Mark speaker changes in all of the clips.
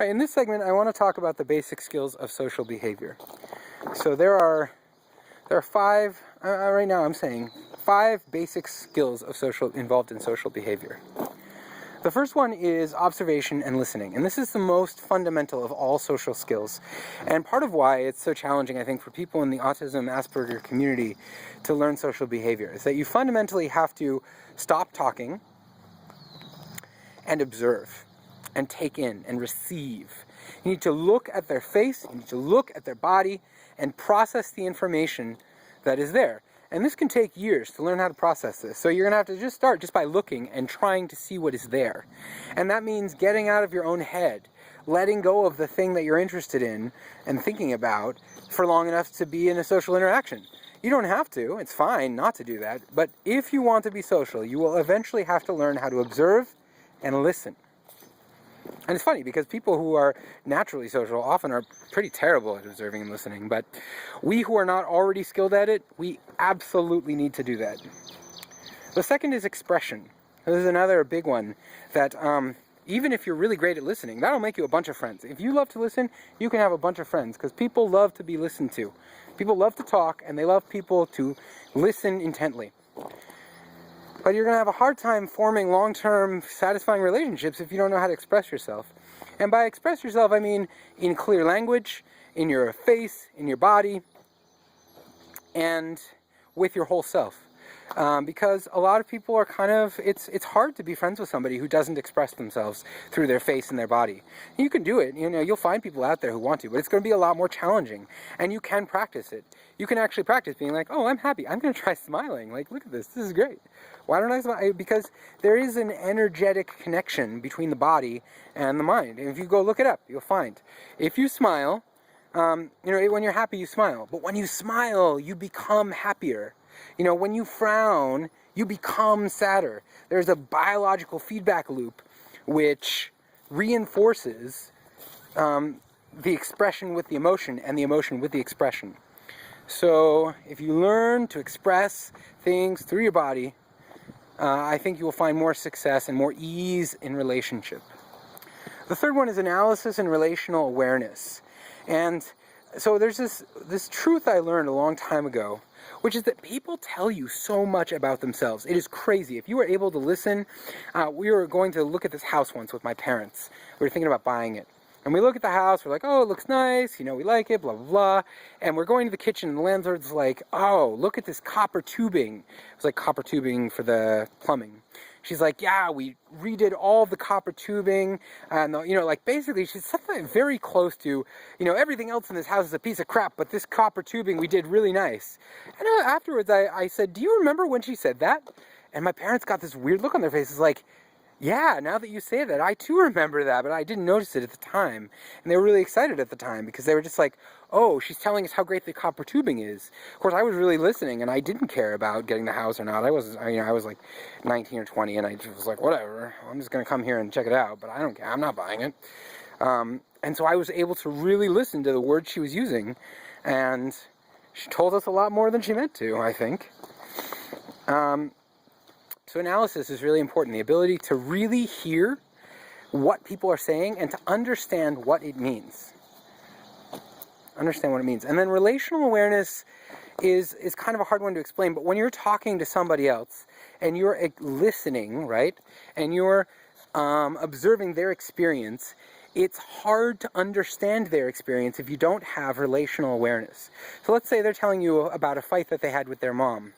Speaker 1: All right, in this segment, I want to talk about the basic skills of social behavior. So there are five, right now I'm saying, five basic skills of involved in social behavior. The first one is observation and listening, and this is the most fundamental of all social skills. And part of why it's so challenging, I think, for people in the autism Asperger community to learn social behavior is that you fundamentally have to stop talking and observe and take in and receive. You need to look at their face, you need to look at their body and process the information that is there. And this can take years to learn how to process this. So you're going to have to just start just by looking and trying to see what is there. And that means getting out of your own head, letting go of the thing that you're interested in and thinking about for long enough to be in a social interaction. You don't have to. It's fine not to do that. But if you want to be social, you will eventually have to learn how to observe and listen. And it's funny because people who are naturally social often are pretty terrible at observing and listening, but we who are not already skilled at it, we absolutely need to do that. The second is expression. This is another big one that even if you're really great at listening, that'll make you a bunch of friends. If you love to listen, you can have a bunch of friends because people love to be listened to. People love to talk and they love people to listen intently. But you're going to have a hard time forming long-term satisfying relationships if you don't know how to express yourself. And by express yourself, I mean in clear language, in your face, in your body, and with your whole self. Because a lot of people are it's hard to be friends with somebody who doesn't express themselves through their face and their body. You can do it, you'll find people out there who want to, but it's going to be a lot more challenging. And you can practice it. You can actually practice being like, oh, I'm happy. I'm going to try smiling. Like, look at this. This is great. Why don't I smile? Because there is an energetic connection between the body and the mind. And if you go look it up, you'll find. If you smile, when you're happy, you smile. But when you smile, you become happier. When you frown, you become sadder. There's a biological feedback loop which reinforces the expression with the emotion and the emotion with the expression. So if you learn to express things through your body, I think you will find more success and more ease in relationship. The third one is analysis and relational awareness. And so there's this truth I learned a long time ago, which is that people tell you so much about themselves. It is crazy. If you were able to listen, we were going to look at this house once with my parents. We were thinking about buying it. And we look at the house, we're like, oh, it looks nice, we like it, blah, blah, blah. And we're going to the kitchen, and the landlord's like, oh, look at this copper tubing. It was like copper tubing for the plumbing. She's like, yeah, we redid all the copper tubing, and basically she said something very close to, everything else in this house is a piece of crap, but this copper tubing we did really nice. And afterwards I said, do you remember when she said that? And my parents got this weird look on their faces like, yeah, now that you say that, I too remember that, but I didn't notice it at the time. And they were really excited at the time because they were just like, oh, she's telling us how great the copper tubing is. Of course, I was really listening, and I didn't care about getting the house or not. I was like 19 or 20, and I just was like, whatever, I'm just going to come here and check it out, but I don't care, I'm not buying it. And so I was able to really listen to the words she was using, and she told us a lot more than she meant to, I think. So analysis is really important, the ability to really hear what people are saying and to understand what it means. Understand what it means. And then relational awareness is kind of a hard one to explain, but when you're talking to somebody else and you're listening, right, and you're observing their experience, it's hard to understand their experience if you don't have relational awareness. So let's say they're telling you about a fight that they had with their mom,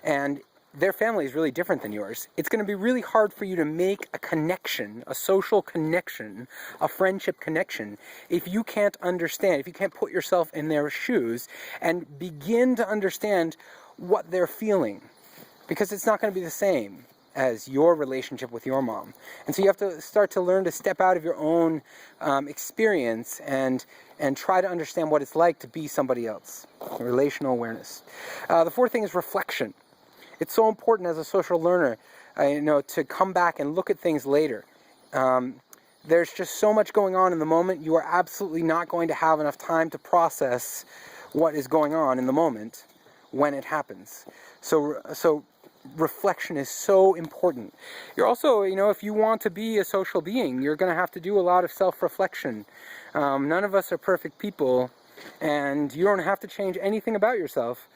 Speaker 1: and their family is really different than yours. It's going to be really hard for you to make a connection, a social connection, a friendship connection, if you can't understand, if you can't put yourself in their shoes and begin to understand what they're feeling. Because it's not going to be the same as your relationship with your mom. And so you have to start to learn to step out of your own experience and try to understand what it's like to be somebody else. Relational awareness. The fourth thing is reflection. It's so important as a social learner, to come back and look at things later. There's just so much going on in the moment. You are absolutely not going to have enough time to process what is going on in the moment when it happens. So reflection is so important. You're also, if you want to be a social being, you're going to have to do a lot of self-reflection. None of us are perfect people, and you don't have to change anything about yourself.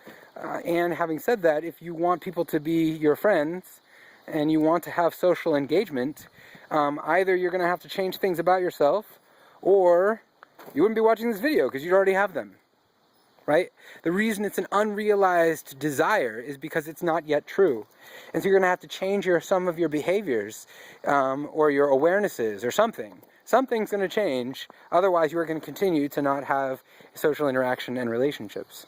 Speaker 1: And having said that, if you want people to be your friends, and you want to have social engagement, either you're going to have to change things about yourself, or you wouldn't be watching this video because you'd already have them. Right? The reason it's an unrealized desire is because it's not yet true. And so you're going to have to change some of your behaviors or your awarenesses or something. Something's going to change, otherwise you are going to continue to not have social interaction and relationships.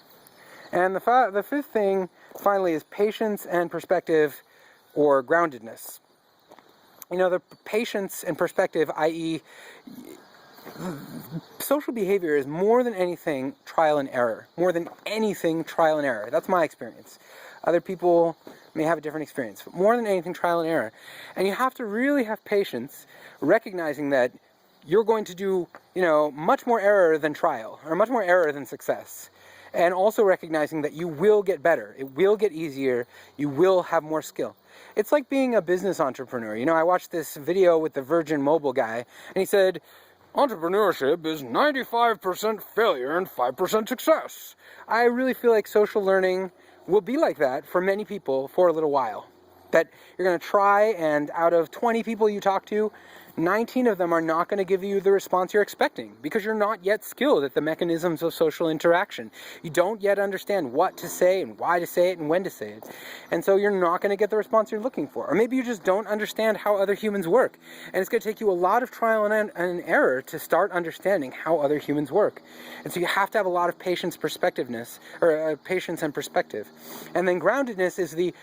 Speaker 1: And the fifth thing, finally, is patience and perspective, or groundedness. The patience and perspective, i.e., social behavior is more than anything trial and error. More than anything, trial and error. That's my experience. Other people may have a different experience, but more than anything, trial and error. And you have to really have patience, recognizing that you're going to do, much more error than trial, or much more error than success. And also recognizing that you will get better. It will get easier. You will have more skill. It's like being a business entrepreneur. I watched this video with the Virgin Mobile guy, and he said, entrepreneurship is 95% failure and 5% success. I really feel like social learning will be like that for many people for a little while. That you're going to try, and out of 20 people you talk to, 19 of them are not going to give you the response you're expecting because you're not yet skilled at the mechanisms of social interaction. You don't yet understand what to say and why to say it and when to say it. And so you're not going to get the response you're looking for. Or maybe you just don't understand how other humans work. And it's going to take you a lot of trial and error to start understanding how other humans work. And so you have to have a lot of patience, patience and perspective. And then groundedness is the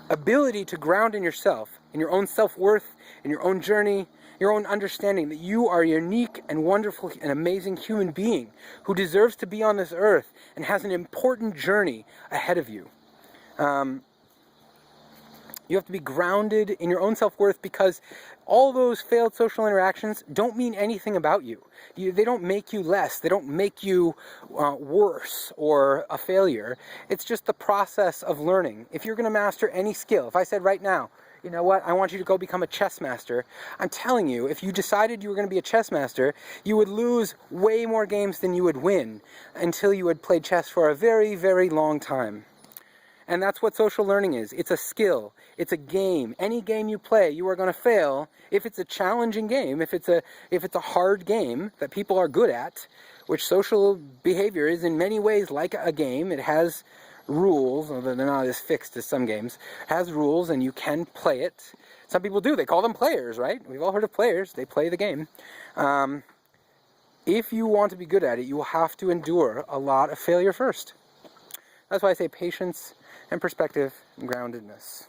Speaker 1: ability to ground in yourself, in your own self-worth, in your own journey, your own understanding that you are a unique and wonderful and amazing human being who deserves to be on this earth and has an important journey ahead of you. You have to be grounded in your own self-worth because all those failed social interactions don't mean anything about you. They don't make you less. They don't make you worse or a failure. It's just the process of learning. If you're going to master any skill, if I said right now, you know what, I want you to go become a chess master, I'm telling you, if you decided you were going to be a chess master, you would lose way more games than you would win until you had played chess for a very, very long time. And that's what social learning is. It's a skill. It's a game. Any game you play, you are going to fail. If it's a challenging game, if it's a hard game that people are good at, which social behavior is in many ways like a game. It has rules, although they're not as fixed as some games. It has rules, and you can play it. Some people do. They call them players, right? We've all heard of players. They play the game. If you want to be good at it, you will have to endure a lot of failure first. That's why I say patience and perspective and groundedness.